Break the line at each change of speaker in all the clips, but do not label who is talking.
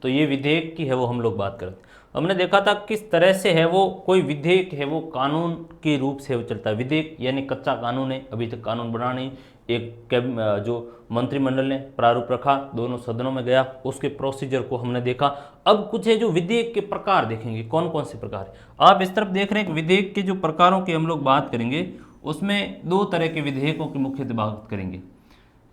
तो ये विधेयक की है वो हम लोग बात करते हैं। हमने देखा था किस तरह से है वो कोई विधेयक है वो कानून के रूप से वो चलता है। विधेयक यानी कच्चा कानून है, अभी तक कानून बना नहीं। जो मंत्रिमंडल ने प्रारूप रखा, दोनों सदनों में गया, उसके प्रोसीजर को हमने देखा। अब कुछ है जो विधेयक के प्रकार देखेंगे, कौन कौन से प्रकार है। आप इस तरफ देख रहे हैं कि विधेयक के जो प्रकारों की हम लोग बात करेंगे, उसमें दो तरह के विधेयकों की मुख्यतः बात करेंगे।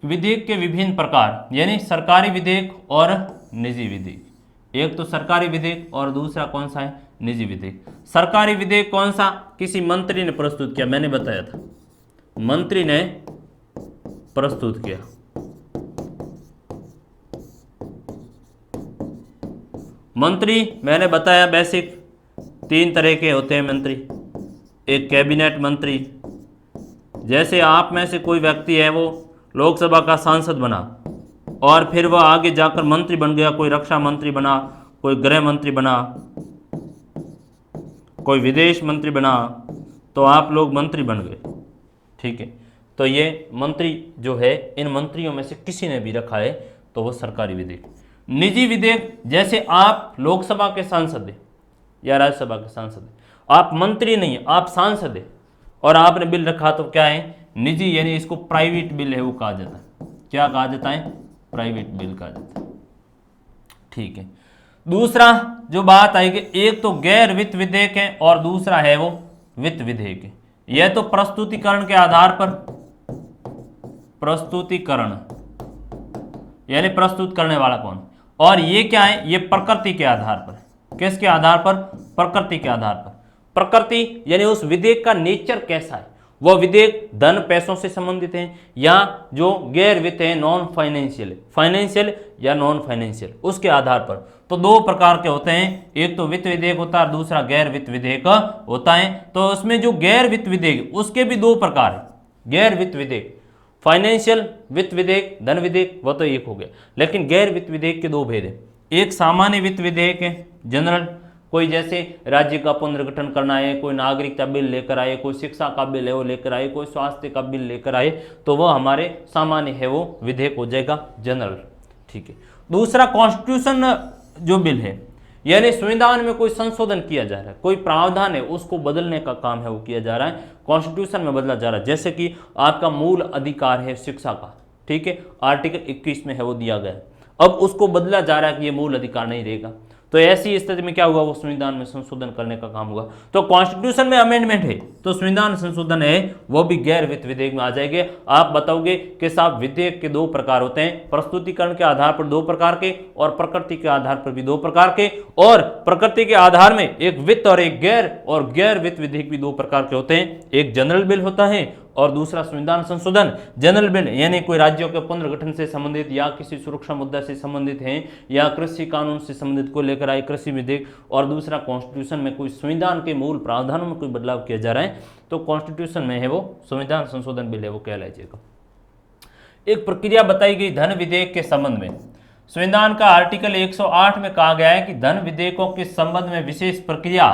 विधेयक के विभिन्न प्रकार यानी सरकारी विधेयक और निजी विधेयक। एक तो सरकारी विधेयक और दूसरा कौन सा है, निजी विधेयक। सरकारी विधेयक कौन सा, किसी मंत्री ने प्रस्तुत किया, मैंने बताया था मंत्री ने प्रस्तुत किया। मंत्री मैंने बताया बेसिक 3 तरह के होते हैं मंत्री। एक कैबिनेट मंत्री, जैसे आप में से कोई व्यक्ति है वो लोकसभा का सांसद बना और फिर वह आगे जाकर मंत्री बन गया, कोई रक्षा मंत्री बना, कोई गृह मंत्री बना, कोई विदेश मंत्री बना, तो आप लोग मंत्री बन गए, ठीक है। तो ये मंत्री जो है, इन मंत्रियों में से किसी ने भी रखा है तो वो सरकारी विधेयक। निजी विधेयक, जैसे आप लोकसभा के सांसद हैं या राज्यसभा के सांसद हैं, आप मंत्री नहीं है, आप सांसद हैं और आपने बिल रखा, तो क्या है, निजी, यानी इसको प्राइवेट बिल है वो कहा जाता है। क्या कहा जाता है, प्राइवेट बिल कहा जाता है, ठीक है। दूसरा जो बात आएगी, एक तो गैर वित्त विधेयक है और दूसरा है वो वित्त विधेयक है। यह तो प्रस्तुतिकरण के आधार पर, प्रस्तुतिकरण यानी प्रस्तुत करने वाला कौन, और ये क्या है, ये प्रकृति के आधार पर। किसके आधार पर, प्रकृति के आधार पर। प्रकृति यानी उस विधेयक का नेचर कैसा है, वह विधेयक धन पैसों से संबंधित है या जो गैर वित्त है, नॉन फाइनेंशियल, फाइनेंशियल या नॉन फाइनेंशियल, उसके आधार पर। तो 2 प्रकार के होते हैं, एक तो वित्त विधेयक होता है और दूसरा गैर वित्त विधेयक होता है। तो उसमें जो गैर वित्त विधेयक, उसके भी 2 प्रकार है। गैर वित्त विधेयक, फाइनेंशियल वित्त विधेयक, धन विधेयक, वो तो एक हो गया, लेकिन गैर वित्त विधेयक के 2 भेद है। एक सामान्य वित्त विधेयक है, जनरल, कोई जैसे राज्य का पुनर्गठन करना है, कोई नागरिकता बिल लेकर आए, कोई शिक्षा का बिल है वो लेकर आए, कोई स्वास्थ्य का बिल लेकर आए, तो वह हमारे सामान्य है वो विधेयक हो जाएगा, जनरल, ठीक है। दूसरा कॉन्स्टिट्यूशन जो बिल है, यानी संविधान में कोई संशोधन किया जा रहा है, कोई प्रावधान है उसको बदलने का काम है वो किया जा रहा है, कॉन्स्टिट्यूशन में बदला जा रहा है। जैसे कि आपका मूल अधिकार है शिक्षा का, ठीक है, आर्टिकल 21 में है वो दिया गया है, अब उसको बदला जा रहा है कि ये मूल अधिकार नहीं रहेगा, तो ऐसी स्थिति में क्या हुआ, वो संविधान में संशोधन करने का काम हुआ। तो कॉन्स्टिट्यूशन में अमेंडमेंट है तो संविधान संशोधन है वो भी गैर वित्त विधेयक में आ जाएंगे। आप बताओगे कि साहब विधेयक के 2 प्रकार होते हैं, प्रस्तुतिकरण के आधार पर 2 प्रकार के और प्रकृति के आधार पर भी 2 प्रकार के, और प्रकृति के आधार में एक वित्त और एक गैर वित्त विधेयक भी 2 प्रकार के होते हैं। एक जनरल बिल होता है और दूसरा संविधान संशोधन। जनरल बिल यानी कोई राज्यों के पुनर्गठन से संबंधित या किसी सुरक्षा मुद्दा से संबंधित है या कृषि कानून से संबंधित को लेकर आए कृषि विधेयक, और दूसरा कॉन्स्टिट्यूशन में कोई संविधान के मूल प्रावधानों में कोई बदलाव किया जा रहा है तो कॉन्स्टिट्यूशन में है वो संविधान संशोधन बिल है वो कहलाएगा। एक प्रक्रिया बताई गई धन विधेयक के संबंध में। संविधान का आर्टिकल 108 में कहा गया है कि धन विधेयकों के संबंध में विशेष प्रक्रिया,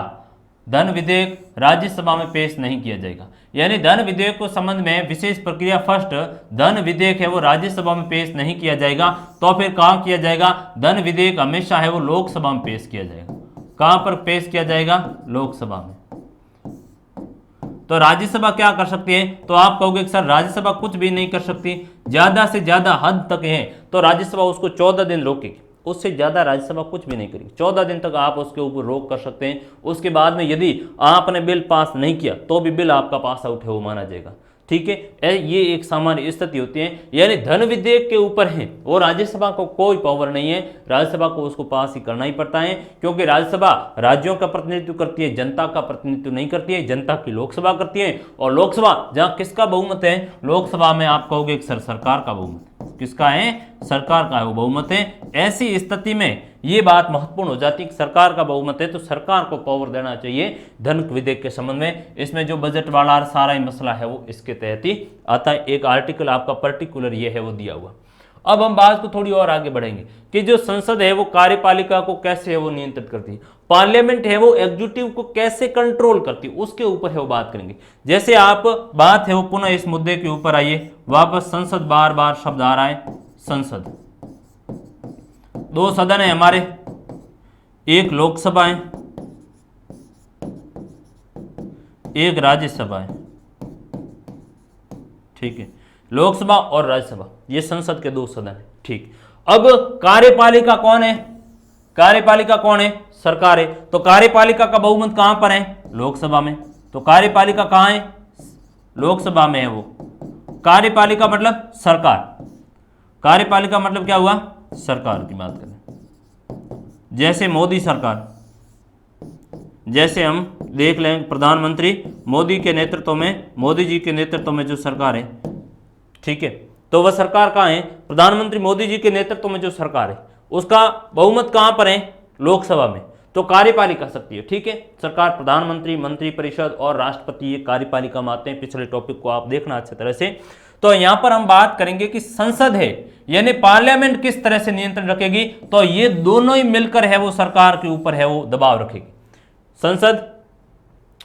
धन विधेयक राज्यसभा में पेश नहीं किया जाएगा। यानी धन विधेयक को संबंध में विशेष प्रक्रिया, फर्स्ट धन विधेयक है वो राज्यसभा में पेश नहीं किया जाएगा, तो फिर कहां किया जाएगा, धन विधेयक हमेशा है वो लोकसभा में पेश किया जाएगा। कहां पर पेश किया जाएगा, लोकसभा में। तो राज्यसभा क्या कर सकती है, तो आप कहोगे कि सर राज्यसभा कुछ भी नहीं कर सकती, ज्यादा से ज्यादा हद तक है तो राज्यसभा उसको 14 दिन रोकेगी, उससे ज्यादा राज्यसभा कुछ भी नहीं करेगी। 14 दिन तक आप उसके ऊपर रोक कर सकते हैं। उसके बाद में यदि आपने बिल पास नहीं किया तो भी बिल आपका पास आउट है वो माना जाएगा, ठीक है। ये एक सामान्य स्थिति होती है, यानी धन विधेयक के ऊपर है और राज्यसभा को कोई पावर नहीं है, राज्यसभा को उसको पास ही करना ही पड़ता है, क्योंकि राज्यसभा राज्यों का प्रतिनिधित्व करती है, जनता का प्रतिनिधित्व नहीं करती है, जनता की लोकसभा करती है। और लोकसभा जहां किसका बहुमत है, लोकसभा में आप कहोगे सरकार का बहुमत, किसका है, सरकार का है वो बहुमत है। ऐसी स्थिति में ये बात महत्वपूर्ण हो जाती है कि सरकार का बहुमत है तो सरकार को पावर देना चाहिए धन विधेयक के संबंध में। इसमें जो बजट वाला सारा ही मसला है वो इसके तहत ही आता है। एक आर्टिकल आपका पर्टिकुलर ये है वो दिया हुआ। अब हम बात को थोड़ी और आगे बढ़ेंगे कि जो संसद है वो कार्यपालिका को कैसे है वो नियंत्रित करती है, पार्लियामेंट है वो एग्जीक्यूटिव को कैसे कंट्रोल करती है, उसके ऊपर है वो बात करेंगे। जैसे आप बात है वो पुनः इस मुद्दे के ऊपर आइए वापस, संसद बार बार शब्द आ रहा है, संसद 2 सदन है हमारे, एक लोकसभा है, एक राज्यसभा है। ठीक है, लोकसभा और राज्यसभा ये संसद के दो सदन है। ठीक, अब कार्यपालिका कौन है? कार्यपालिका कौन है? सरकार है। तो कार्यपालिका का बहुमत कहां पर है? लोकसभा में। तो कार्यपालिका कहां है? लोकसभा में है वो। कार्यपालिका मतलब सरकार, कार्यपालिका मतलब क्या हुआ? सरकार की बात करें, जैसे मोदी सरकार, जैसे हम देख लें प्रधानमंत्री मोदी के नेतृत्व में, मोदी जी के नेतृत्व में जो सरकार है, ठीक है, तो वह सरकार कहाँ है? प्रधानमंत्री मोदी जी के नेतृत्व में जो सरकार है उसका बहुमत कहां पर है? लोकसभा में। तो कार्यपालिका शक्ति है। ठीक है, सरकार, प्रधानमंत्री, मंत्रिपरिषद और राष्ट्रपति ये कार्यपालिका में आते हैं। पिछले टॉपिक को आप देखना अच्छी तरह से। तो यहां पर हम बात करेंगे कि संसद है यानी पार्लियामेंट किस तरह से नियंत्रण रखेगी। तो ये दोनों ही मिलकर है वो सरकार के ऊपर है वो दबाव रखेगी। संसद,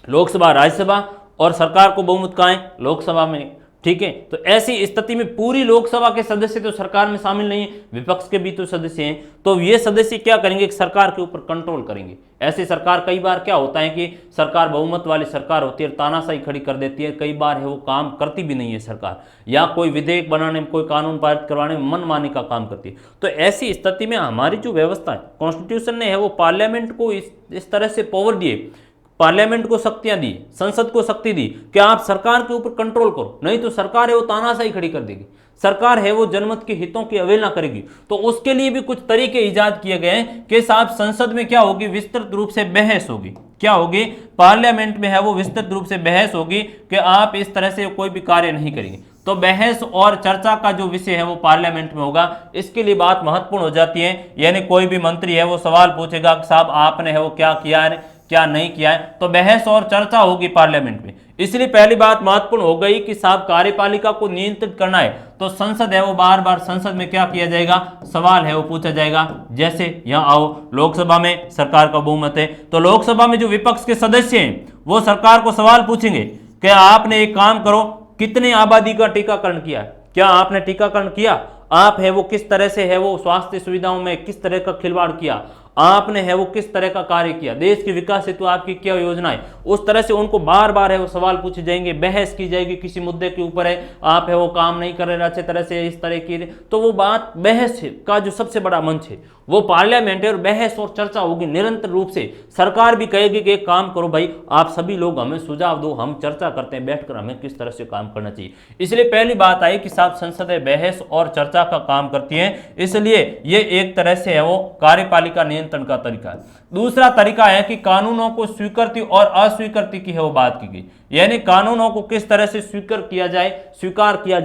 लोकसभा, राज्यसभा, और सरकार को बहुमत कहां है? लोकसभा में। ठीक है, तो ऐसी स्थिति में पूरी लोकसभा के सदस्य तो सरकार में शामिल नहीं है, विपक्ष के भी तो सदस्य हैं। तो ये सदस्य क्या करेंगे? सरकार के ऊपर कंट्रोल करेंगे। ऐसी सरकार, कई बार क्या होता है कि सरकार बहुमत वाली सरकार होती है, तानाशाही खड़ी कर देती है, कई बार है वो काम करती भी नहीं है सरकार, या कोई विधेयक बनाने में, कोई कानून पारित करवाने में मनमानी का काम करती है। तो ऐसी स्थिति में हमारी जो व्यवस्था है, कॉन्स्टिट्यूशन ने है वो पार्लियामेंट को इस तरह से पावर दिए, पार्लियामेंट को शक्तियां दी, संसद को शक्ति दी कि आप सरकार के ऊपर कंट्रोल करो, नहीं तो सरकार है वो तानाशाही खड़ी कर देगी, सरकार है वो जनमत के हितों की अवहेलना करेगी। तो उसके लिए भी कुछ तरीके इजाद किए गए हैं कि साहब संसद में क्या होगी? विस्तृत रूप से बहस होगी। क्या होगी? पार्लियामेंट में है वो विस्तृत रूप से बहस होगी कि आप इस तरह से कोई भी कार्य नहीं करेंगे। तो बहस और चर्चा का जो विषय है वो पार्लियामेंट में होगा। इसके लिए बात महत्वपूर्ण हो जाती है, यानी कोई भी मंत्री है वो सवाल पूछेगा कि साहब आपने है वो क्या किया है, क्या नहीं किया है। तो बहस और चर्चा होगी पार्लियामेंट में। इसलिए पहली बात महत्वपूर्ण हो गई कि साहब कार्यपालिका को नियंत्रित करना है तो संसद है वो बार बार संसद में क्या किया जाएगा? सवाल है वो पूछा जाएगा। जैसे यहां आओ, लोकसभा में सरकार का बहुमत है, तो लोकसभा में जो विपक्ष के सदस्य हैं वो सरकार को सवाल पूछेंगे कि आपने एक काम करो, कितने आबादी का टीकाकरण किया है? क्या आपने टीकाकरण किया? आप है वो किस तरह से है वो स्वास्थ्य सुविधाओं में किस तरह का खिलवाड़ किया? आपने है वो किस तरह का कार्य किया? देश के विकास हेतु आपकी क्या योजना है? उस तरह से उनको बार बार है वो सवाल पूछे जाएंगे, बहस की जाएगी किसी मुद्दे के ऊपर है, आप है वो काम नहीं कर रहे अच्छे तरह से, इस तरह की, तो वो बात बहस का जो सबसे बड़ा मंच है वो पार्लियामेंट है, और बहस और चर्चा होगी निरंतर रूप से। सरकार भी कहेगी कि एक काम करो भाई, आप सभी लोग हमें सुझाव दो, हम चर्चा करते हैं बैठकर हमें किस तरह से काम करना चाहिए। इसलिए पहली बात आई कि साहब संसद बहस और चर्चा का काम करती है, इसलिए ये एक तरह से है वो कार्यपालिका नियंत्रण का तरीका है। दूसरा तरीका है कि कानूनों को स्वीकृति और अस्वीकृति की है वो बात की गई, यानी कानूनों को किस तरह से स्वीकार किया जाए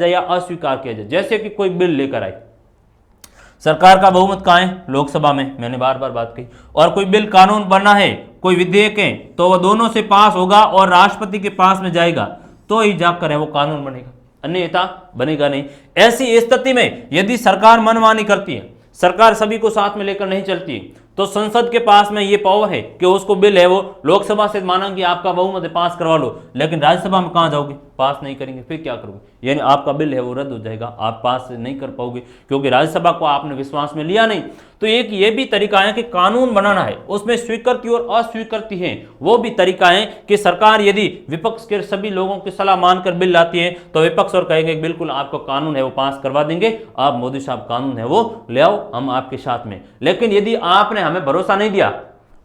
या अस्वीकार किया जाए। जैसे कि कोई बिल लेकर आए, सरकार का बहुमत कहां है? लोकसभा में, मैंने बार बार बात की, और कोई बिल कानून बना है, कोई विधेयक है, तो वह दोनों से पास होगा और राष्ट्रपति के पास में जाएगा तो ही जाकर है वो कानून बनेगा, अन्यथा बनेगा नहीं। ऐसी स्थिति में यदि सरकार मनमानी करती है, सरकार सभी को साथ में लेकर नहीं चलती, तो संसद के पास में ये पावर है कि उसको बिल है वो लोकसभा से माना कि आपका बहुमत है पास करवा लो, लेकिन राज्यसभा में कहां जाओगे? पास नहीं करेंगे, फिर क्या करोगे? यानी आपका बिल है वो रद्द हो जाएगा, आप पास नहीं कर पाओगे क्योंकि राज्यसभा को आपने विश्वास में लिया नहीं। तो एक ये भी तरीका है कि कानून बनाना है, उसमें स्वीकृति और अस्वीकृति है, वो भी तरीका है कि सरकार यदि विपक्ष के सभी लोगों की सलाह मानकर बिल लाती है तो विपक्ष और कहेंगे बिल्कुल आपका कानून है वो पास करवा देंगे, आप मोदी साहब कानून है वो ले आओ, हम आपके साथ में। लेकिन यदि आपने हमें भरोसा नहीं दिया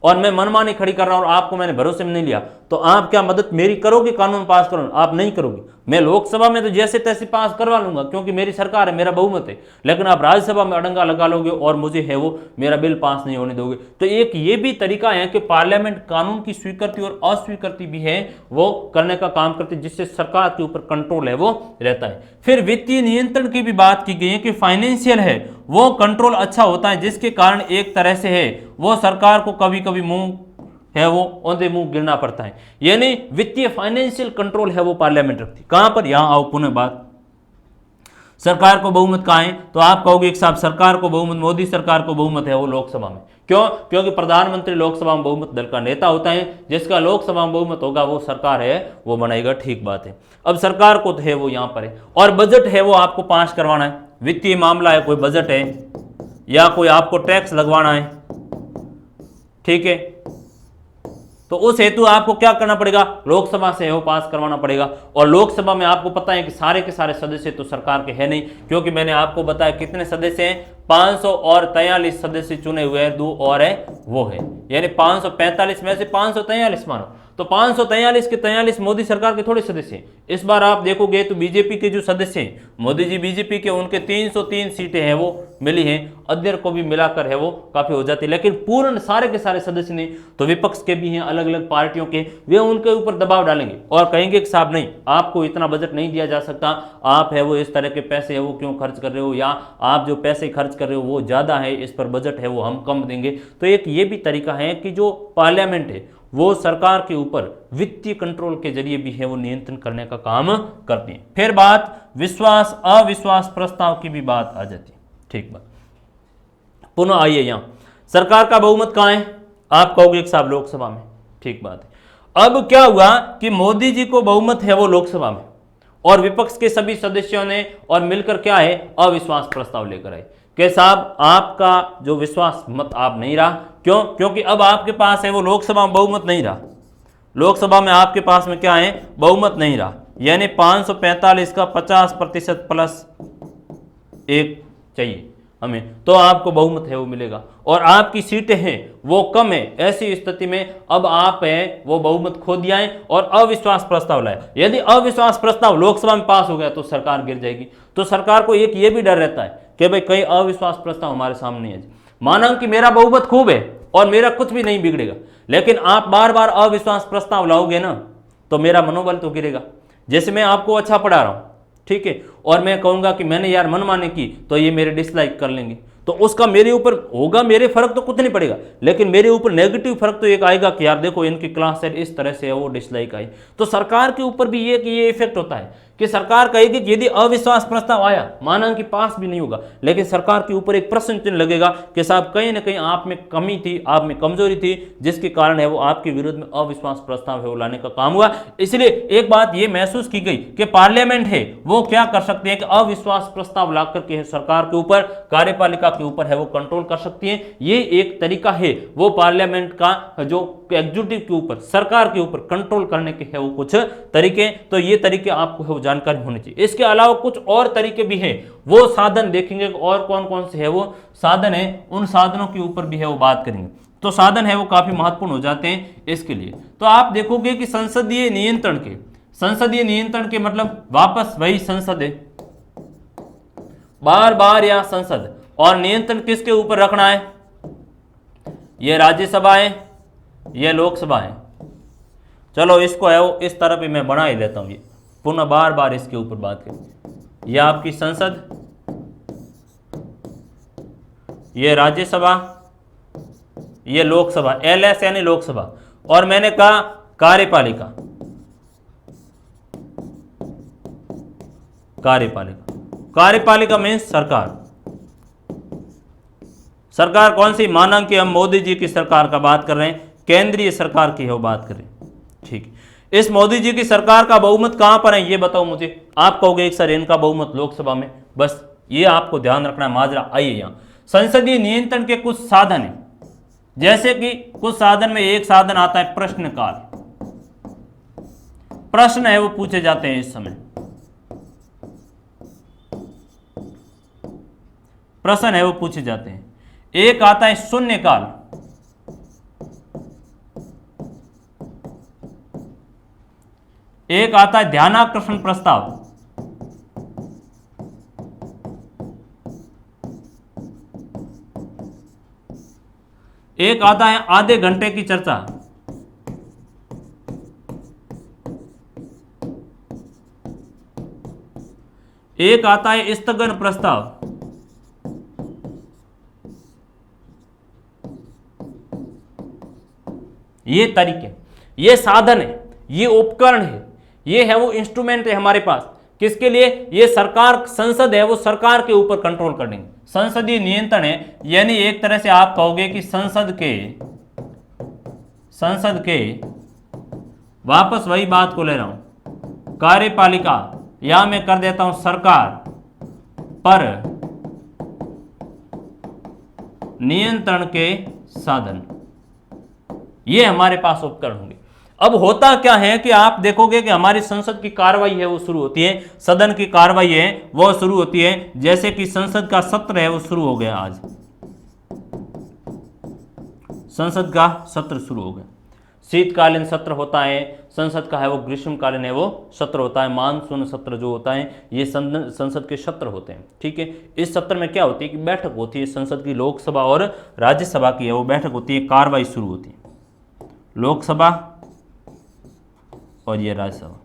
और मैं मनमानी खड़ी कर रहा हूं और आपको मैंने भरोसे में नहीं लिया, तो आप क्या मदद मेरी करोगे कानून पास करो? आप नहीं करोगे। मैं लोकसभा में तो जैसे तैसे पास करवा लूंगा क्योंकि मेरी सरकार है, मेरा बहुमत है, लेकिन आप राज्यसभा में अड़ंगा लगा लोगे और मुझे है वो मेरा बिल पास नहीं होने दोगे। तो एक ये भी तरीका है कि पार्लियामेंट कानून की स्वीकृति और अस्वीकृति भी है वो करने का काम करती है, जिससे सरकार के ऊपर कंट्रोल है वो रहता है। फिर वित्तीय नियंत्रण की भी बात की गई है कि फाइनेंशियल है वो कंट्रोल अच्छा होता है, जिसके कारण एक तरह से है वो सरकार को कभी कभी मुंह है वो औंधे मुंह गिरना पड़ता है, यानी वित्तीय फाइनेंशियल कंट्रोल है वो पार्लियामेंट रखती। कहां पर? यहां आओ पुनः बात, सरकार को बहुमत कहां है? तो आप कहोगे एक साहब सरकार को बहुमत, मोदी सरकार को बहुमत है वो लोकसभा में। क्यों? क्योंकि प्रधानमंत्री लोकसभा में बहुमत दल का नेता होता है, जिसका लोकसभा में बहुमत होगा वो सरकार है वो बनाएगा। ठीक बात है। अब सरकार को तो है वो यहां पर है, और बजट है वो आपको पास करवाना है, वित्तीय मामला है, कोई बजट है या कोई आपको टैक्स लगवाना है ठीक है, तो उस हेतु आपको क्या करना पड़ेगा, लोकसभा से वो पास करवाना पड़ेगा। और लोकसभा में आपको पता है कि सारे के सारे सदस्य तो सरकार के हैं नहीं, क्योंकि मैंने आपको बताया कितने सदस्य हैं, 543 सदस्य चुने हुए हैं, 2 और है वो है, यानी 545 में से 543 मानो, तो 543 के 43 मोदी सरकार के थोड़े सदस्य हैं। इस बार आप देखोगे तो बीजेपी के जो सदस्य हैं, मोदी जी बीजेपी के, उनके 303 सीटें हैं वो मिली हैं, अध्यक्ष को भी मिलाकर है वो काफी हो जाती है, लेकिन पूर्ण सारे के सारे सदस्य नहीं, तो विपक्ष के भी हैं, अलग अलग पार्टियों के, वे उनके ऊपर दबाव डालेंगे और कहेंगे कि साहब नहीं, आपको इतना बजट नहीं दिया जा सकता, आप है वो इस तरह के पैसे है वो क्यों खर्च कर रहे हो, या आप जो पैसे खर्च कर रहे हो वो ज्यादा है, इस पर बजट है वो हम कम देंगे। तो एक ये भी तरीका है कि जो पार्लियामेंट है वो सरकार के ऊपर वित्तीय कंट्रोल के जरिए भी है वो नियंत्रण करने का काम करती है। फिर बात विश्वास अविश्वास प्रस्ताव की भी बात आ जाती है, ठीक बात। पुनः आइए यहां सरकार का बहुमत कहां है, आप कहोगे साहब लोकसभा में, ठीक बात है। अब क्या हुआ कि मोदी जी को बहुमत है वो लोकसभा में, और विपक्ष के सभी सदस्यों ने और मिलकर क्या है, अविश्वास प्रस्ताव लेकर आए कि साहब आपका जो विश्वास मत आप नहीं रहा, क्यों, क्योंकि अब आपके पास है वो लोकसभा में बहुमत नहीं रहा, लोकसभा में आपके पास में क्या है, बहुमत नहीं रहा, यानी 545 का 50% प्लस 1 चाहिए हमें, तो आपको बहुमत है वो मिलेगा, और आपकी सीटें हैं वो कम है, ऐसी स्थिति में अब आप है वो बहुमत खो दिया है और अविश्वास प्रस्ताव लाया। यदि अविश्वास प्रस्ताव लोकसभा में पास हो गया तो सरकार गिर जाएगी। तो सरकार को एक ये भी डर रहता है कि भाई कहीं अविश्वास प्रस्ताव हमारे सामने है, माना कि मेरा बहुमत खूब है और मेरा कुछ भी नहीं बिगड़ेगा, लेकिन आप बार बार अविश्वास प्रस्ताव लाओगे ना तो मेरा मनोबल तो गिरेगा। जैसे मैं आपको अच्छा पढ़ा रहा हूं, ठीक है, और मैं कहूंगा कि मैंने यार मनमानी की तो ये मेरे डिसलाइक कर लेंगे, तो उसका मेरे ऊपर होगा, मेरे फर्क तो कुछ नहीं पड़ेगा, लेकिन मेरे ऊपर नेगेटिव फर्क तो एक आएगा कि यार देखो इनकी क्लास है इस तरह से है वो डिसलाइक आई। तो सरकार के ऊपर भी ये इफेक्ट होता है कि सरकार कहेगी कि यदि अविश्वास प्रस्ताव आया, माना कि पास भी नहीं होगा, लेकिन सरकार के ऊपर एक प्रश्न चिन्ह लगेगा कि साहब कहीं ना कहीं आप में कमी थी, आप में कमजोरी थी, जिसके कारण है वो आपके विरुद्ध में अविश्वास प्रस्ताव है वो लाने का काम हुआ। इसलिए एक बात ये महसूस की गई कि पार्लियामेंट है वो क्या कर सकते हैं कि अविश्वास प्रस्ताव ला करके सरकार के ऊपर, कार्यपालिका के ऊपर है वो कंट्रोल कर सकती है। ये एक तरीका है वो पार्लियामेंट का जो एग्जीक्यूटिव के ऊपर, सरकार के ऊपर कंट्रोल करने के है वो कुछ तरीके, तो ये तरीके आपको है वो जानकारी होनी चाहिए। इसके अलावा कुछ और तरीके भी हैं, वो साधन देखेंगे और कौन कौन से है वो साधन है, उन साधनों के ऊपर भी है वो बात करेंगे। तो साधन है वो काफी महत्वपूर्ण हो जाते हैं इसके लिए। तो आप देखोगे कि संसदीय नियंत्रण के मतलब वापस वही संसद है, बार बार या संसद, और नियंत्रण किसके ऊपर रखना है, ये राज्यसभा है, ये लोकसभा है। चलो इसको है वो इस तरह पे मैं बना ही लेता हूं, ये पुनः बार बार इसके ऊपर बात करें। यह आपकी संसद, ये राज्यसभा, ये लोकसभा, LS यानी लोकसभा, और मैंने कहा कार्यपालिका, कार्यपालिका मीन्स सरकार। सरकार कौन सी, माना कि हम मोदी जी की सरकार का बात कर रहे हैं, केंद्रीय सरकार की है वो बात कर रहे हैं, ठीक। इस मोदी जी की सरकार का बहुमत कहां पर है ये बताओ मुझे। आप कहोगे एक सर इनका बहुमत लोकसभा में, बस ये आपको ध्यान रखना है माजरा। आइए यहां संसदीय नियंत्रण के कुछ साधन है, जैसे कि कुछ साधन में एक साधन आता है प्रश्नकाल। प्रश्न है वो पूछे जाते हैं इस समय, प्रश्न है वो पूछे जाते हैं। एक आता है शून्यकाल, एक आता है ध्यानाकर्षण प्रस्ताव, एक आता है आधे घंटे की चर्चा, एक आता है स्थगन प्रस्ताव, ये तरीके, ये साधन है, ये उपकरण है, ये है वो इंस्ट्रूमेंट है हमारे पास, किसके लिए, ये सरकार, संसद है वो सरकार के ऊपर कंट्रोल कर देंगे। संसदीय नियंत्रण है, यानी एक तरह से आप कहोगे कि संसद के वापस वही बात को ले रहा हूं, कार्यपालिका या मैं कर देता हूं सरकार पर नियंत्रण के साधन, ये हमारे पास उपकरण होंगे। अब होता क्या है कि आप देखोगे कि हमारी संसद की कार्रवाई है वो शुरू होती है, सदन की कार्रवाई है वो शुरू होती है, जैसे कि संसद का सत्र है वो शुरू हो गया, आज संसद का सत्र शुरू हो गया। शीतकालीन सत्र होता है संसद का, है वो ग्रीष्मकालीन है वो सत्र होता है, मानसून सत्र जो होता है ये संसद के सत्र होते हैं। ठीक है, इस सत्र में क्या होती है कि बैठक होती है संसद की, लोकसभा और राज्यसभा की है वो बैठक होती है, कार्रवाई शुरू होती है, लोकसभा और ये राज्यसभा।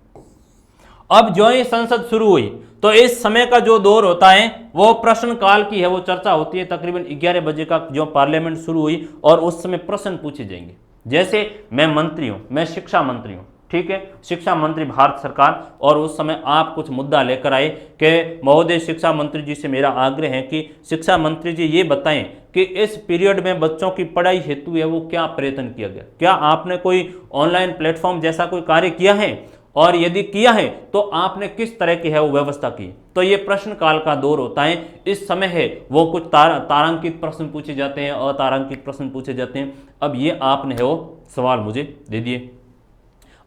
अब जो ये संसद शुरू हुई तो इस समय का जो दौर होता है वो प्रश्न काल की है वो चर्चा होती है। तकरीबन 11 बजे का जो पार्लियामेंट शुरू हुई और उस समय प्रश्न पूछे जाएंगे। जैसे मैं मंत्री हूं, मैं शिक्षा मंत्री हूं, ठीक है, शिक्षा मंत्री भारत सरकार, और उस समय आप कुछ मुद्दा लेकर आए कि महोदय शिक्षा मंत्री जी से मेरा आग्रह है कि शिक्षा मंत्री जी ये बताएं कि इस पीरियड में बच्चों की पढ़ाई हेतु है वो क्या प्रयत्न किया गया, क्या आपने कोई ऑनलाइन प्लेटफॉर्म जैसा कोई कार्य किया है, और यदि किया है तो आपने किस तरह की है वो व्यवस्था की। तो ये प्रश्न काल का दौर होता है। इस समय है वो कुछ तारांकित प्रश्न पूछे जाते हैं, अतारांकित प्रश्न पूछे जाते हैं। अब ये आपने है वो सवाल मुझे दे दिए।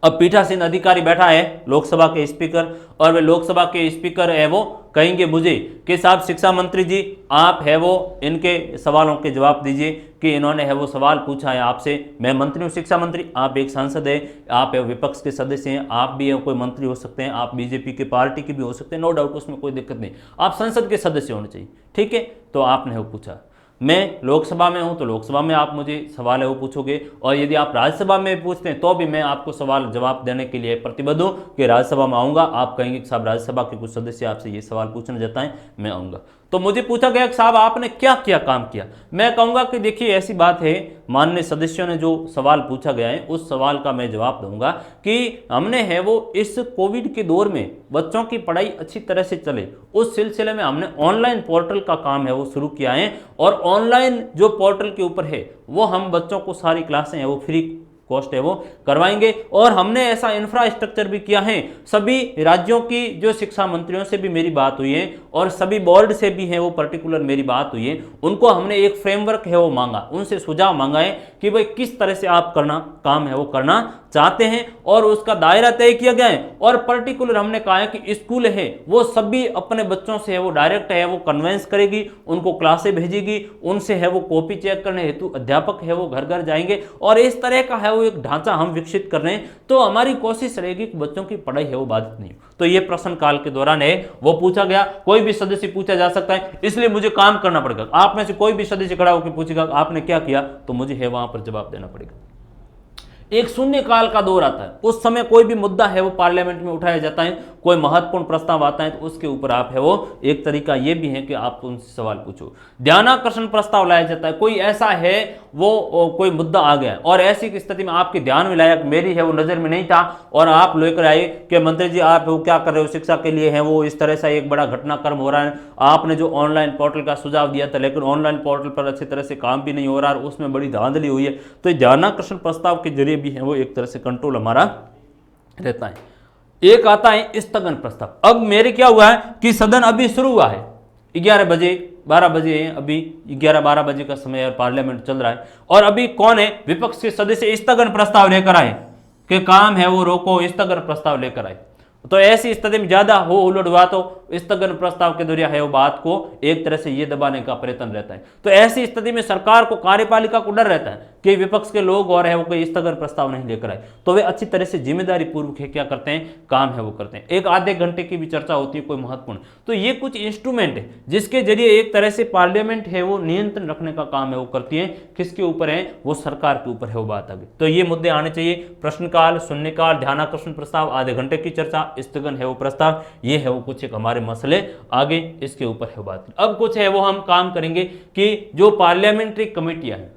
अब पीठासीन अधिकारी बैठा है लोकसभा के स्पीकर, और वे लोकसभा के स्पीकर है वो कहेंगे मुझे कि साहब शिक्षा मंत्री जी आप है वो इनके सवालों के जवाब दीजिए कि इन्होंने है वो सवाल पूछा है आपसे। मैं मंत्री हूँ, शिक्षा मंत्री, आप एक सांसद है, आप है विपक्ष के सदस्य हैं, आप भी है कोई मंत्री हो सकते हैं, आप बीजेपी के पार्टी के भी हो सकते हैं, नो डाउट, उसमें कोई दिक्कत नहीं, आप संसद के सदस्य होने चाहिए। ठीक है, तो आपने वो पूछा, मैं लोकसभा में हूं तो लोकसभा में आप मुझे सवाल है वो पूछोगे, और यदि आप राज्यसभा में पूछते हैं तो भी मैं आपको सवाल जवाब देने के लिए प्रतिबद्ध हूं कि राज्यसभा में आऊँगा। आप कहेंगे कि साहब राज्यसभा के कुछ सदस्य आपसे ये सवाल पूछना चाहता है, मैं आऊँगा। तो मुझे पूछा गया कि साहब आपने क्या क्या काम किया। मैं कहूँगा कि देखिए ऐसी बात है, माननीय सदस्यों ने जो सवाल पूछा गया है उस सवाल का मैं जवाब दूंगा कि हमने है वो इस कोविड के दौर में बच्चों की पढ़ाई अच्छी तरह से चले उस सिलसिले में हमने ऑनलाइन पोर्टल का काम है वो शुरू किया है, और ऑनलाइन जो पोर्टल के ऊपर है वो हम बच्चों को सारी क्लासें हैं वो फ्री कॉस्ट है वो करवाएंगे। और हमने ऐसा इंफ्रास्ट्रक्चर भी किया है, सभी राज्यों की जो शिक्षा मंत्रियों से भी मेरी बात हुई है और सभी बोर्ड से भी है वो पर्टिकुलर मेरी बात हुई है, उनको हमने एक फ्रेमवर्क है वो मांगा, उनसे सुझाव मांगा है कि भाई किस तरह से आप काम है वो करना चाहते हैं, और उसका दायरा तय किया गया है। और पर्टिकुलर हमने कहा है कि स्कूल है वो सभी अपने बच्चों से है वो डायरेक्ट है वो कन्वेंस करेगी, उनको क्लासें भेजेगी, उनसे है वो कॉपी चेक करने हेतु अध्यापक है वो घर घर जाएंगे, और इस तरह का है वो एक ढांचा हम विकसित कर रहे हैं। तो हमारी कोशिश रहेगी कि बच्चों की पढ़ाई है वो बाधित नहीं हो। तो ये प्रश्न काल के दौरान है वो पूछा गया, कोई भी सदस्य पूछा जा सकता है, इसलिए मुझे काम करना पड़ेगा। आप में से कोई भी सदस्य खड़ा होकर पूछेगा आपने क्या किया, तो मुझे है वहां पर जवाब देना पड़ेगा। एक शून्य काल का दौर आता है, उस समय कोई भी मुद्दा है वो पार्लियामेंट में उठाया जाता है, कोई महत्वपूर्ण प्रस्ताव आता है तो उसके ऊपर आप है वो एक तरीका ये भी है कि आप उनसे सवाल पूछो। ध्यानाकर्षण प्रस्ताव लाया जाता है, कोई ऐसा है वो कोई मुद्दा आ गया और ऐसी स्थिति में आपके ध्यान में लाया, मेरी है वो नजर में नहीं था और आप लेकर आए कि मंत्री जी आप वो क्या कर रहे हो, शिक्षा के लिए है वो इस तरह से एक बड़ा घटनाक्रम हो रहा है, आपने जो ऑनलाइन पोर्टल का सुझाव दिया था लेकिन ऑनलाइन पोर्टल पर अच्छी तरह से काम भी नहीं हो रहा और उसमें बड़ी धांधली हुई है। तो ध्यानाकर्षण प्रस्ताव के जरिए भी है वो एक तरह से कंट्रोल हमारा रहता है। एक आता है स्थगन प्रस्ताव। अब मेरे क्या हुआ है कि सदन अभी शुरू हुआ है, 11 बजे 12 बजे हैं, अभी 11-12 बजे का समय है, पार्लियामेंट चल रहा है और अभी कौन है, विपक्ष के सदस्य स्थगन प्रस्ताव लेकर आए कि काम है वो रोको, स्थगन प्रस्ताव लेकर आए। तो ऐसी स्थिति में ज्यादा हो हुल्लड़ हुआ तो स्थगन प्रस्ताव के जरिए है वो बात को एक तरह से ये दबाने का प्रयत्न रहता है। तो ऐसी स्थिति में सरकार को, कार्यपालिका को डर रहता है कि विपक्ष के लोग और है वो कोई स्थगन प्रस्ताव नहीं लेकर आए, तो वे अच्छी तरह से जिम्मेदारी पूर्वक है क्या करते हैं, काम है वो करते हैं। एक आधे घंटे की भी चर्चा होती है कोई महत्वपूर्ण, तो ये कुछ इंस्ट्रूमेंट है जिसके जरिए एक तरह से पार्लियामेंट है वो नियंत्रण रखने का काम है वो करती है। किसके ऊपर है, वो सरकार के ऊपर है वो बात आगे। तो ये मुद्दे आने चाहिए, प्रश्नकाल, शून्यकाल, ध्यानाकर्षण प्रस्ताव, आधे घंटे की चर्चा, स्थगन है वो प्रस्ताव, ये है वो कुछ एक हमारे मसले आगे इसके ऊपर है बात। अब कुछ है वो हम काम करेंगे कि जो पार्लियामेंट्री कमेटियां हैं,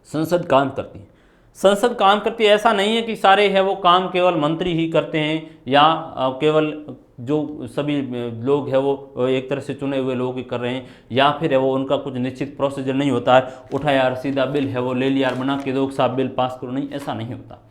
संसद काम करती है, संसद काम करती है, ऐसा नहीं है कि सारे है वो काम केवल मंत्री ही करते हैं या केवल जो सभी लोग है वो एक तरह से चुने हुए लोग ही कर रहे हैं, या फिर है वो उनका कुछ निश्चित प्रोसीजर नहीं होता है, उठा यार सीधा बिल है वो ले लिया, बना के दो साहब बिल पास करो, नहीं, ऐसा नहीं होता।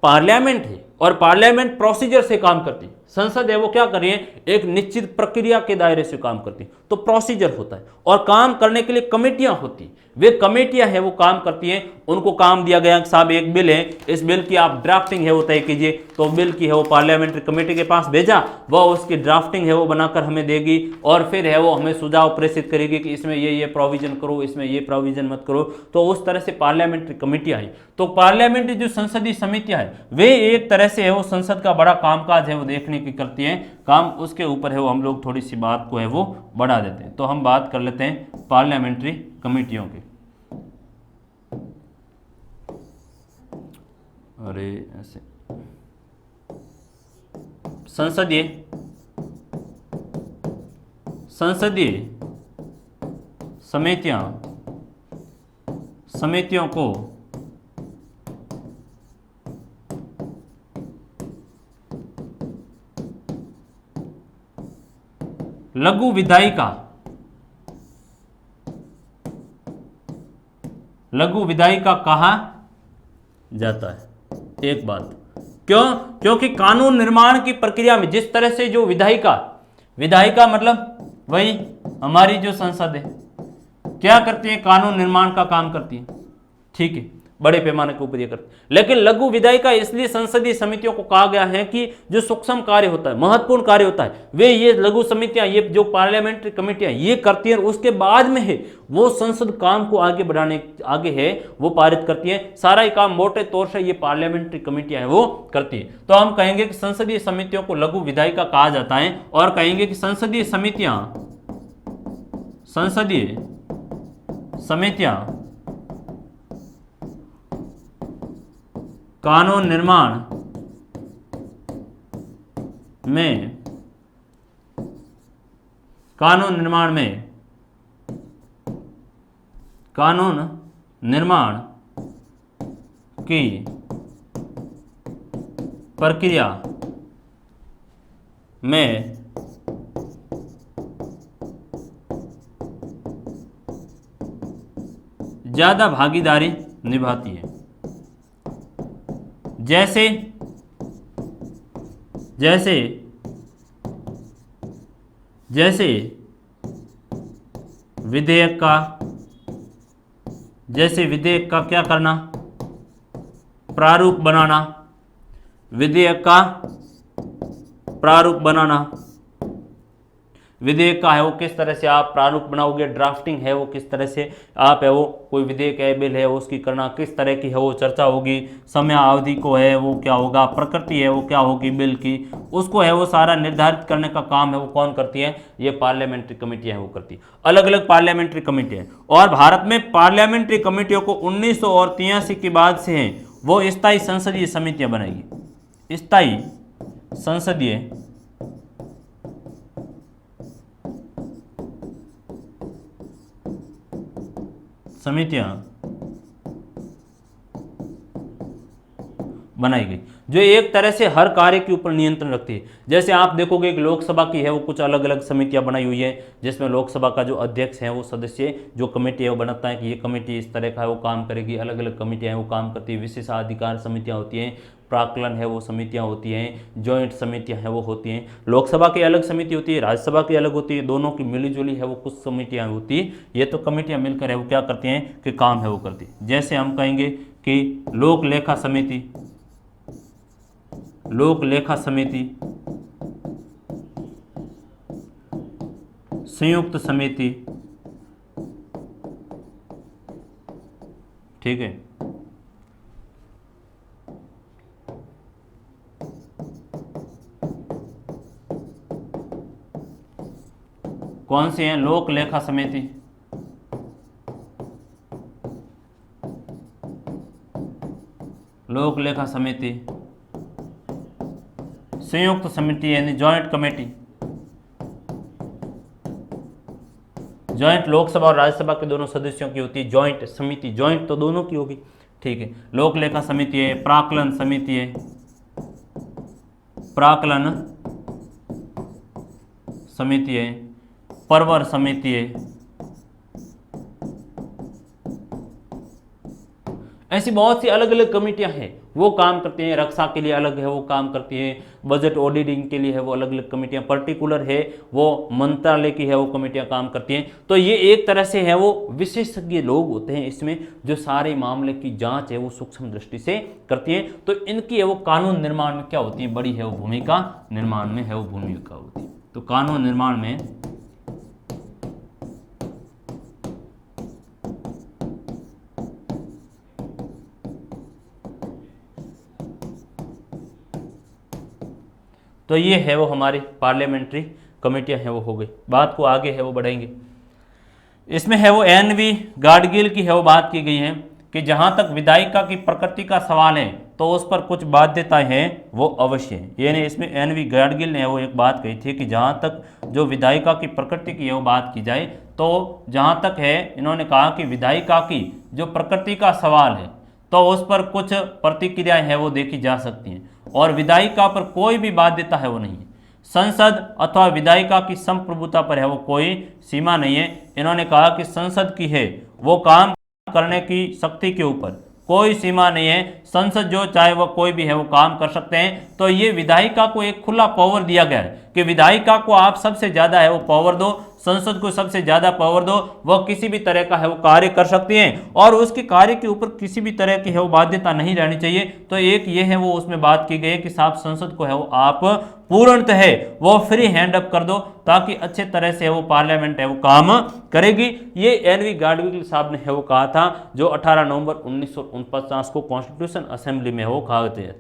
पार्लियामेंट है और पार्लियामेंट प्रोसीजर से काम करती है। संसद है वो क्या कर रही है, एक निश्चित प्रक्रिया के दायरे से काम करती है, तो प्रोसीजर होता है और काम करने के लिए कमेटियां होती है। वे कमेटियां है वो काम करती हैं, उनको काम दिया गया कि साहब एक बिल है, इस बिल की आप ड्राफ्टिंग है वो तय कीजिए, तो बिल की है वो पार्लियामेंट्री कमेटी के पास भेजा, वह उसकी ड्राफ्टिंग है वो बनाकर हमें देगी और फिर है वो हमें सुझाव प्रेषित करेगी कि इसमें ये प्रोविजन करो, इसमें ये प्रोविजन मत करो। तो उस तरह से पार्लियामेंट्री कमेटियां हैं। तो पार्लियामेंट्री जो संसदीय समितियां हैं वे एक तरह से है वो संसद का बड़ा कामकाज है वो देखने की करती हैं काम। उसके ऊपर है वो हम लोग थोड़ी सी बात को है वो बढ़ा देते हैं। तो हम बात कर लेते हैं पार्लियामेंट्री कमेटियों की। अरे ऐसे संसदीय समितियों को लघु विधायिका कहा जाता है। एक बात क्यों, क्योंकि कानून निर्माण की प्रक्रिया में जिस तरह से जो विधायिका मतलब वही हमारी जो संसद है क्या करती है, कानून निर्माण का काम करती है, ठीक है, बड़े पैमाने के ऊपर ये करती है। लेकिन लघु विधायिका इसलिए संसदीय समितियों को कहा गया है कि जो सूक्ष्म कार्य होता है, महत्वपूर्ण कार्य होता है, वे ये लघु समितियां, ये जो पार्लियामेंट्री कमेटियां ये करती हैं और उसके बाद में है वो संसद काम को आगे बढ़ाने आगे है वो पारित करती है। सारा ही काम मोटे तौर से ये पार्लियामेंट्री कमेटियां है वो करती है। तो हम कहेंगे कि संसदीय समितियों को लघु विधायिका कहा जाता है और कहेंगे कि संसदीय समितियां कानून निर्माण की प्रक्रिया में ज्यादा भागीदारी निभाती है। जैसे विधेयक का क्या करना, प्रारूप बनाना, विधेयक का है वो किस तरह से आप प्रारूप बनाओगे, ड्राफ्टिंग है वो किस तरह से आप है वो कोई विधेयक है बिल है उसकी करना, किस तरह की है वो चर्चा होगी, समय अवधि को है वो क्या होगा, प्रकृति है वो क्या होगी बिल की, उसको है वो सारा निर्धारित करने का काम है वो कौन करती है, ये पार्लियामेंट्री कमेटियां है वो करती है। अलग अलग पार्लियामेंट्री कमेटियां हैं और भारत में पार्लियामेंट्री कमेटियों को 1983 के बाद से है वो स्थायी संसदीय समितियां बनाएगी। स्थायी संसदीय समितियां बनाई गई जो एक तरह से हर कार्य के ऊपर नियंत्रण रखती है। जैसे आप देखोगे कि लोकसभा की है वो कुछ अलग अलग समितियां बनाई हुई है जिसमें लोकसभा का जो अध्यक्ष है वो सदस्य जो कमेटी है वो बनाता है कि ये कमेटी इस तरह का है वो काम करेगी। अलग अलग कमेटियां हैं वो काम करती है। विशेषाधिकार समितियां होती हैं, प्राक्कलन है वो समितियां होती हैं, जॉइंट समितियां हैं वो होती हैं। लोकसभा की अलग समिति होती है, राज्यसभा की अलग होती है, दोनों की मिलीजुली है वो कुछ समितियां होती है। ये तो कमेटियां मिलकर है वो क्या करती हैं कि काम है वो करती है। जैसे हम कहेंगे कि लोक लेखा समिति, संयुक्त समिति, ठीक है। कौन सी है? लोक लेखा समिति, लोक लेखा समिति, संयुक्त समिति यानी जॉइंट कमेटी, जॉइंट लोकसभा और राज्यसभा के दोनों सदस्यों की होती है जॉइंट समिति। जॉइंट तो दोनों की होगी, ठीक है। लोक लेखा समिति है, प्राक्कलन समिति है, प्राक्कलन समिति है, परवर समिति है। ऐसी बहुत सी अलग अलग कमेटियां हैं, वो काम करती हैं। रक्षा के लिए अलग है, वो काम करती हैं। बजट ऑडिटिंग के लिए है, वो अलग अलग कमेटियां। पर्टिकुलर है, वो मंत्रालय की है, वो कमेटियां काम करती हैं। तो ये एक तरह से है वो विशेषज्ञ लोग होते हैं इसमें, जो सारे मामले की जांच है वो सूक्ष्म दृष्टि से करती हैं। तो इनकी है वो कानून निर्माण में क्या होती है, बड़ी है वो भूमिका निर्माण में है वो भूमिका होती है। तो कानून निर्माण में तो ये है वो हमारी पार्लियामेंट्री कमेटियां हैं वो हो गई। बात को आगे है वो बढ़ेंगे। इसमें है वो एनवी गाडगिल की है वो बात की गई है कि जहां तक विधायिका की प्रकृति का सवाल है तो उस पर कुछ बाध्यताएं हैं वो अवश्य है। यानी इसमें एनवी गाडगिल ने वो एक बात कही थी कि जहां तक जो विधायिका की प्रकृति की वो बात की जाए, तो जहां तक है इन्होंने कहा कि विधायिका की जो प्रकृति का सवाल है तो उस पर कुछ प्रतिक्रियाएं हैं वो देखी जा सकती हैं, और विधायिका पर कोई भी बाध्यता है वो नहीं है। संसद अथवा विधायिका की संप्रभुता पर है वो कोई सीमा नहीं है। इन्होंने कहा कि संसद की है वो काम करने की शक्ति के ऊपर कोई सीमा नहीं है। संसद जो चाहे वो कोई भी है वो काम कर सकते हैं। तो ये विधायिका को एक खुला पावर दिया गया है कि विधायिका को आप सबसे ज्यादा है वो पावर दो, संसद को सबसे ज्यादा पावर दो, वह किसी भी तरह का है वो कार्य कर सकती हैं और उसके कार्य के ऊपर किसी भी तरह की है वो बाध्यता नहीं रहनी चाहिए। तो एक ये है वो उसमें बात की गई है कि साहब संसद को है वो आप पूर्णतः है वो फ्री हैंड अप कर दो ताकि अच्छे तरह से वो पार्लियामेंट है वो काम करेगी। ये एनवी गाडगिल साहब ने है वो कहा था, जो 18 नवंबर 1949 को कॉन्स्टिट्यूशन असेंबली में वो कहा थे।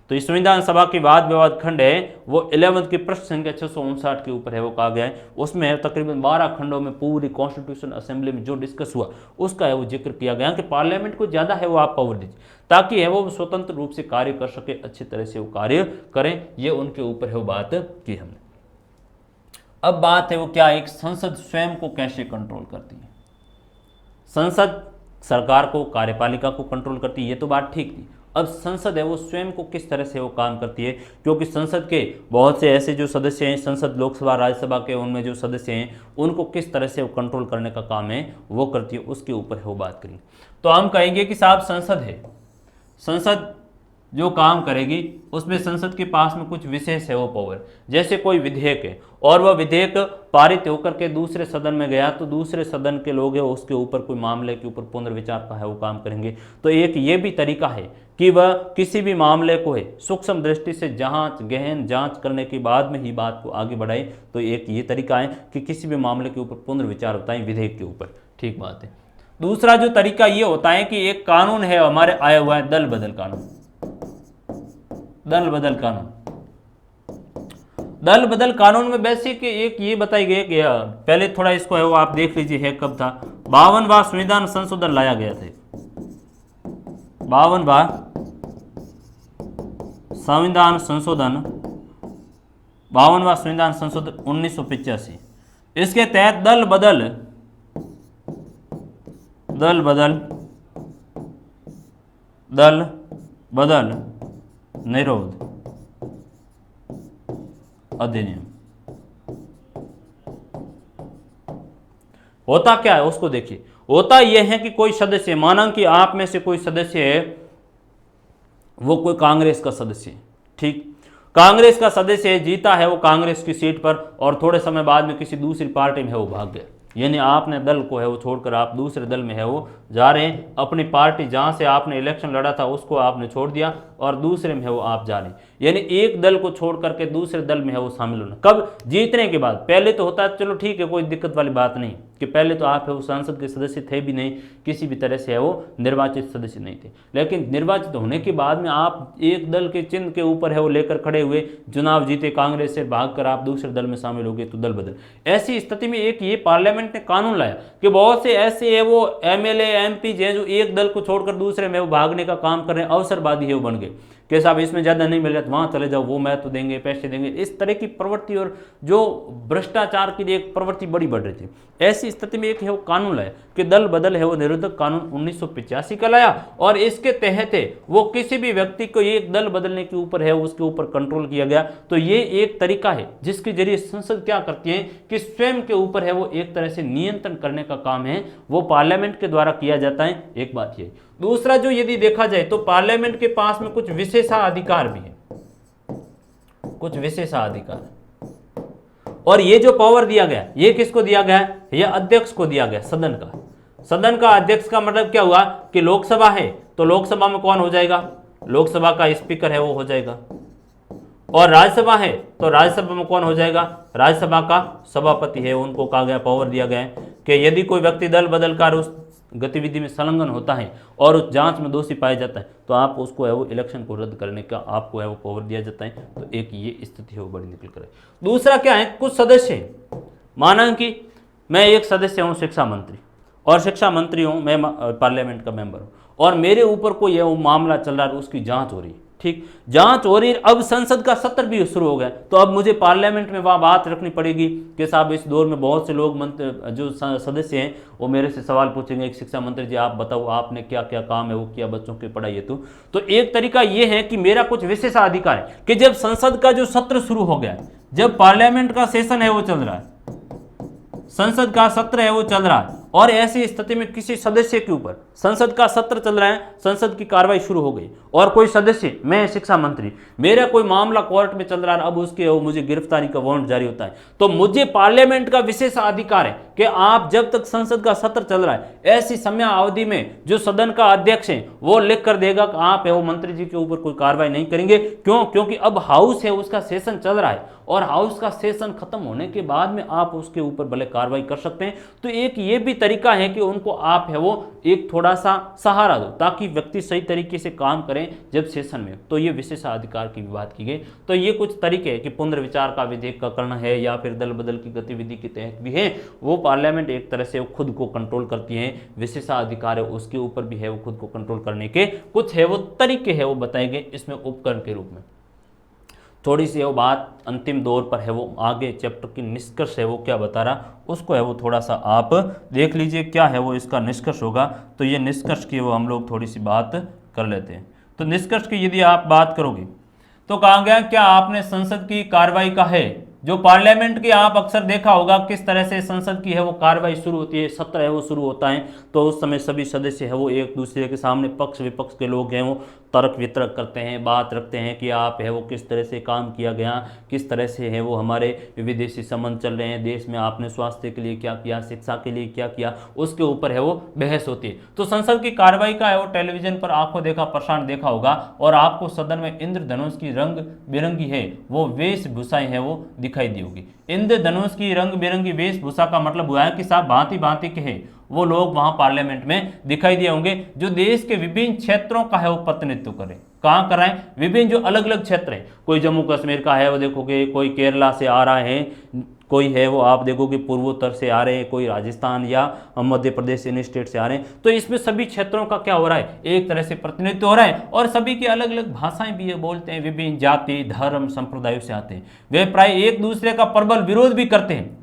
तो इस संविधान सभा की वाद विवाद खंड है वो 11 की पृष्ठ संख्या 659 के ऊपर है वो कहा गया है। उसमें तकरीबन 12 खंडों में पूरी कॉन्स्टिट्यूशन असेंबली में जो डिस्कस हुआ उसका है वो जिक्र किया गया कि पार्लियामेंट को ज्यादा है वो आप पावर दीजिए ताकि है वो स्वतंत्र रूप से कार्य कर सके, अच्छी तरह से वो कार्य करें। ये उनके ऊपर है वो बात की हमने। अब बात है वो क्या, एक संसद स्वयं को कैसे कंट्रोल करती है। संसद सरकार को, कार्यपालिका को कंट्रोल करती है, ये तो बात ठीक थी। अब संसद है वो स्वयं को किस तरह से वो काम करती है, क्योंकि संसद के बहुत से ऐसे जो सदस्य हैं, संसद लोकसभा राज्यसभा के उनमें जो सदस्य हैं उनको किस तरह से वो कंट्रोल करने का काम है वो करती है, उसके ऊपर है वो बात करेंगे। तो हम कहेंगे कि साहब संसद है, संसद जो काम करेगी उसमें संसद के पास में कुछ विशेष है वो पावर। जैसे कोई विधेयक है और वह विधेयक पारित होकर के दूसरे सदन में गया तो दूसरे सदन के लोग हैं उसके ऊपर कोई मामले के ऊपर पुनर्विचार का है वो काम करेंगे। तो एक ये भी तरीका है कि वह किसी भी मामले को है सूक्ष्म दृष्टि से गहन जांच करने के बाद में ही बात को आगे बढ़ाए। तो एक ये तरीका है कि किसी भी मामले के ऊपर पुनर्विचार होता है विधेयक के ऊपर, ठीक बात है। दूसरा जो तरीका ये होता है कि एक कानून है हमारे आया हुआ है दल बदल कानून। दल बदल कानून, दल बदल कानून में बेसिक एक ये बताई गई कि पहले थोड़ा इसको है वो आप देख लीजिए है कब था। 52वां संविधान संशोधन लाया गया था। 52वां संविधान संशोधन, 52वां संविधान संशोधन 1985। इसके तहत दल बदल निरोध अधिनियम होता क्या है उसको देखिए। होता यह है कि कोई सदस्य, माना कि आप में से कोई सदस्य है वो कोई कांग्रेस का सदस्य है, ठीक, कांग्रेस का सदस्य है, जीता है वो कांग्रेस की सीट पर और थोड़े समय बाद में किसी दूसरी पार्टी में है वो भाग गया। यानी आपने दल को है वो छोड़कर आप दूसरे दल में है वो जा रहे हैं। अपनी पार्टी जहां से आपने इलेक्शन लड़ा था उसको आपने छोड़ दिया और दूसरे में है वो आप जा रहे हैं। यानी एक दल को छोड़ करके दूसरे दल में है वो शामिल होना। कब? जीतने के बाद। पहले तो होता है चलो ठीक है, कोई दिक्कत वाली बात नहीं कि पहले तो आप है वो संसद के सदस्य थे भी नहीं, किसी भी तरह से है वो निर्वाचित सदस्य नहीं थे। लेकिन निर्वाचित होने के बाद में आप एक दल के चिन्ह के ऊपर है वो लेकर खड़े हुए, चुनाव जीते, कांग्रेस से भागकर आप दूसरे दल में शामिल हो गए, तो दल बदल। ऐसी स्थिति में एक ये पार्लियामेंट ने कानून लाया कि बहुत से ऐसे है वो एमएलए एमपी जो एक दल को छोड़कर दूसरे में वो भागने का काम कर रहे हैं, अवसरवादी है वो बन गए कि साहब इसमें ज़्यादा नहीं मिल रहा तो वहाँ चले जाओ, वो महत्व देंगे, पैसे देंगे। इस तरह की प्रवृत्ति और जो भ्रष्टाचार की एक प्रवृत्ति बड़ी बढ़ रही थी। ऐसी स्थिति में एक है वो कानून लाया कि दल बदल है वो निरोधक कानून 1985 का लाया, और इसके तहत है वो किसी भी व्यक्ति को एक दल बदलने के ऊपर है उसके ऊपर कंट्रोल किया गया। तो ये एक तरीका है जिसके जरिए संसद क्या करती है कि स्वयं के ऊपर है वो एक तरह से नियंत्रण करने का काम है वो पार्लियामेंट के द्वारा किया जाता है। एक बात ये, दूसरा जो यदि देखा जाए तो पार्लियामेंट के पास में कुछ विशेषाधिकार भी है, कुछ विशेषाधिकार, और ये जो पावर दिया गया ये किसको दिया गया है, ये अध्यक्ष को दिया गया, सदन का। सदन का अध्यक्ष का मतलब क्या हुआ कि लोकसभा है तो लोकसभा में कौन हो जाएगा, लोकसभा का स्पीकर है वो हो जाएगा, और राज्यसभा है तो राज्यसभा में कौन हो जाएगा, राज्यसभा का सभापति है। उनको कहा गया, पावर दिया गया है कि यदि कोई व्यक्ति दल बदल कर उस गतिविधि में संलग्न होता है और उस जांच में दोषी पाया जाता है तो आप उसको है वो इलेक्शन को रद्द करने का आपको है वो पावर दिया जाता है। तो एक ये स्थिति है वो बड़ी निकल कर है। दूसरा क्या है, कुछ सदस्य हैं, माना कि मैं एक सदस्य हूँ शिक्षा मंत्री, और शिक्षा मंत्री हूँ मैं, पार्लियामेंट का मेंबर हूँ, और मेरे ऊपर कोई है वो मामला चल रहा है, उसकी जाँच हो रही है, ठीक, जांच हो रही, अब संसद का सत्र भी शुरू हो गया, तो अब मुझे पार्लियामेंट में वहाँ बात रखनी पड़ेगी कि साहब इस दौर में बहुत से लोग मंत्री जो सदस्य हैं वो मेरे से सवाल पूछेंगे, एक शिक्षा मंत्री जी आप बताओ आपने क्या क्या काम है वो किया, बच्चों की पढ़ाई है। तो एक तरीका ये है कि मेरा कुछ विशेषाधिकार है कि जब संसद का जो सत्र शुरू हो गया, जब पार्लियामेंट का सेशन है वो चल रहा है, संसद का सत्र है वो चल रहा है, और ऐसी स्थिति में किसी सदस्य के ऊपर, संसद का सत्र चल रहा है, संसद की कार्रवाई शुरू हो गई, और कोई सदस्य, मैं शिक्षा मंत्री, मेरा कोई मामला कोर्ट में चल रहा है, अब उसके वो मुझे गिरफ्तारी का वारंट जारी होता है, तो मुझे पार्लियामेंट का विशेष अधिकार है कि आप जब तक संसद का सत्र चल रहा है ऐसी समय अवधि में जो सदन का अध्यक्ष है वो लिख कर देगा कि आप है वो मंत्री जी के ऊपर कोई कार्रवाई नहीं करेंगे। क्यों? क्योंकि अब हाउस है उसका सेशन चल रहा है, और हाउस का सेशन खत्म होने के बाद में आप उसके ऊपर भले कार्रवाई कर सकते हैं। तो एक ये भी तरीका है कि उनको आप है वो एक थोड़ा सा सहारा दो ताकि व्यक्ति सही तरीके से काम करें जब सेशन में। तो ये विशेषाधिकार की भी बात की गई। तो ये कुछ तरीके हैं कि पुनर्विचार का विधेयक का करना है या फिर दल बदल की गतिविधि के तहत भी है, वो पार्लियामेंट एक तरह से खुद को कंट्रोल करती है। विशेषाधिकार है उसके ऊपर भी है वो खुद को कंट्रोल करने के कुछ है वो तरीके है वो बताए गए इसमें उपकरण के रूप में। थोड़ी सी वो बात अंतिम दौर पर है वो आगे चैप्टर की निष्कर्ष है वो क्या बता रहा उसको है वो थोड़ा सा आप देख लीजिए क्या है वो इसका निष्कर्ष होगा। तो ये निष्कर्ष की वो हम लोग थोड़ी सी बात कर लेते हैं। तो निष्कर्ष की यदि आप बात करोगे तो कहा गया क्या आपने संसद की कार्रवाई का है जो पार्लियामेंट की आप अक्सर देखा होगा किस तरह से संसद की है वो कार्रवाई शुरू होती है, सत्र है वो शुरू होता है, तो उस समय सभी सदस्य है वो एक दूसरे के सामने पक्ष विपक्ष के लोग हैं वो तर्क वितर्क करते हैं, बात रखते हैं कि आप है वो किस तरह से काम किया गया, किस तरह से है वो हमारे विदेशी संबंध चल रहे हैं, देश में आपने स्वास्थ्य के लिए क्या किया, शिक्षा के लिए क्या किया, उसके ऊपर है वो बहस होती है। तो संसद की कार्रवाई का है वो टेलीविजन पर आंखों देखा प्रसारण देखा होगा, और आपको सदन में इंद्रधनुष की रंग बिरंगी है वो वेशभूषाएं है वो दिखाई दी होगी। इंद्रधनुष की रंग बिरंगी वेशभूषा का मतलब हुआ है कि साहब भांति भांति के हैं वो लोग वहां पार्लियामेंट में दिखाई दिए होंगे जो देश के विभिन्न क्षेत्रों का है वो प्रतिनिधित्व करें। कहां कर रहे हैं? विभिन्न जो अलग अलग क्षेत्र हैं, कोई जम्मू कश्मीर का है वो देखोगे, कोई केरला से आ रहा है, कोई है वो आप देखोगे पूर्वोत्तर से आ रहे हैं, कोई राजस्थान या मध्य प्रदेश इन स्टेट से आ रहे हैं। तो इसमें सभी क्षेत्रों का क्या हो रहा है, एक तरह से प्रतिनिधित्व हो रहा है, और सभी की अलग अलग भाषाएं भी बोलते हैं, विभिन्न जाति धर्म संप्रदायों से आते हैं। वे प्राय एक दूसरे का प्रबल विरोध भी करते हैं,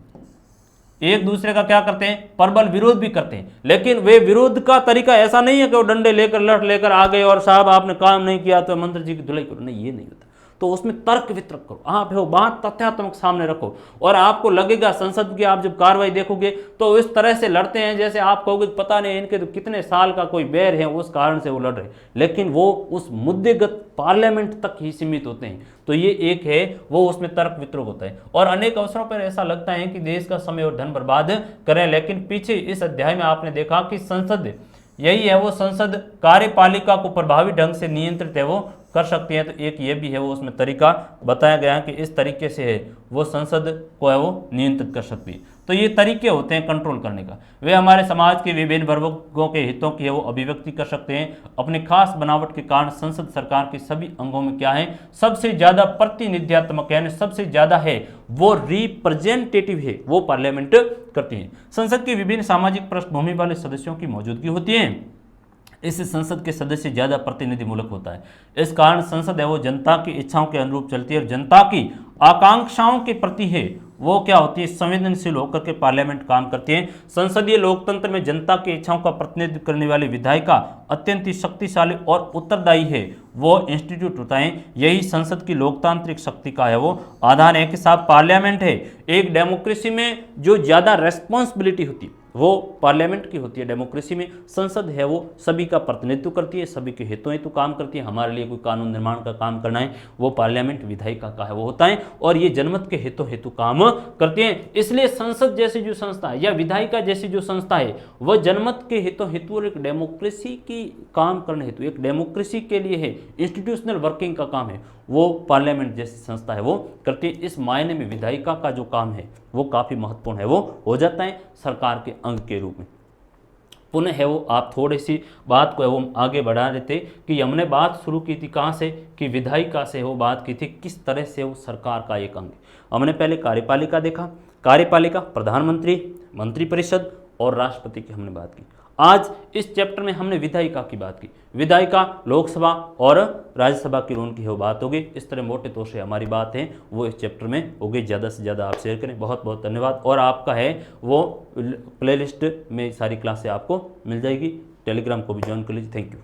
एक दूसरे का क्या करते हैं, प्रबल विरोध भी करते हैं, लेकिन वे विरोध का तरीका ऐसा नहीं है कि वो डंडे लेकर लठ लेकर आ गए और साहब आपने काम नहीं किया तो मंत्री जी की धुलाई करो, नहीं, ये नहीं होता। तो उसमें तर्क वितर्क करो, आप है वो बात तथ्यात्मक सामने रखो, और आपको लगेगा संसद की आप जब कार्रवाई देखोगे तो इस तरह से लड़ते हैं जैसे आप कहोगे पता नहीं इनके तो कितने साल का कोई बैर है उस कारण से वो लड़ रहे, लेकिन वो उस मुद्देगत पार्लियामेंट तक ही सीमित होते हैं। तो ये एक है वो उसमें तर्क वितर्क होता है, और अनेक अवसरों पर ऐसा लगता है कि देश का समय और धन बर्बाद करें, लेकिन पीछे इस अध्याय में आपने देखा कि संसद यही है वो संसद कार्यपालिका को प्रभावी ढंग से नियंत्रित है वो कर सकती है। तो एक ये भी है वो उसमें तरीका बताया गया है कि इस तरीके से है वो संसद को है वो नियंत्रित कर सकती है। तो ये तरीके होते हैं कंट्रोल करने का। वे हमारे समाज के विभिन्न वर्गों के हितों की है वो अभिव्यक्ति कर सकते हैं। अपने खास बनावट के कारण संसद सरकार के सभी अंगों में क्या है सबसे ज्यादा प्रतिनिधित्वक यानी सबसे ज्यादा है वो रिप्रेजेंटेटिव है वो पार्लियामेंट करती है। संसद की विभिन्न सामाजिक पृष्ठभूमि वाले सदस्यों की मौजूदगी होती है, इससे संसद के सदस्य ज्यादा प्रतिनिधिमूलक होता है। इस कारण संसद है वो जनता की इच्छाओं के अनुरूप चलती है और जनता की आकांक्षाओं के प्रति है वो क्या होती है, संवेदनशील होकर के पार्लियामेंट काम करती है। संसदीय लोकतंत्र में जनता की इच्छाओं का प्रतिनिधित्व करने वाली विधायिका अत्यंत ही शक्तिशाली और उत्तरदायी है, वो इंस्टीट्यूट होता है। यही संसद की लोकतांत्रिक शक्ति का है वो आधार है कि साहब पार्लियामेंट है। एक डेमोक्रेसी में जो ज़्यादा रेस्पॉन्सिबिलिटी होती है वो पार्लियामेंट की होती है। डेमोक्रेसी में संसद है वो सभी का प्रतिनिधित्व करती है, सभी के हितों हेतु काम करती है। हमारे लिए कोई कानून निर्माण का काम करना है, वो पार्लियामेंट विधायिका का है वो होता है, और ये जनमत के हितों हेतु काम करती है। इसलिए संसद जैसी जो संस्था है या विधायिका जैसी जो संस्था है वह जनमत के हितों हेतु और एक डेमोक्रेसी की काम करने हेतु, एक डेमोक्रेसी के लिए है, इंस्टीट्यूशनल वर्किंग का काम है वो पार्लियामेंट जैसी संस्था है वो करती है। इस मायने में विधायिका का जो काम है वो काफ़ी महत्वपूर्ण है, वो हो जाता है सरकार के अंग के रूप में। पुनः है वो आप थोड़ी सी बात को है वो आगे बढ़ा रहे थे कि हमने बात शुरू की थी कहाँ से, कि विधायिका से वो बात की थी किस तरह से वो सरकार का एक अंग है। हमने पहले कार्यपालिका देखा, कार्यपालिका प्रधानमंत्री, मंत्रिपरिषद और राष्ट्रपति की हमने बात की। आज इस चैप्टर में हमने विधायिका की बात की। विधायिका लोकसभा और राज्यसभा की उनकी वो बात होगी। इस तरह मोटे तौर से हमारी बात है वो इस चैप्टर में होगी। ज़्यादा से ज़्यादा आप शेयर करें। बहुत बहुत धन्यवाद। और आपका है वो प्लेलिस्ट में सारी क्लासें आपको मिल जाएगी। टेलीग्राम को भी ज्वाइन कर लीजिए। Thank you.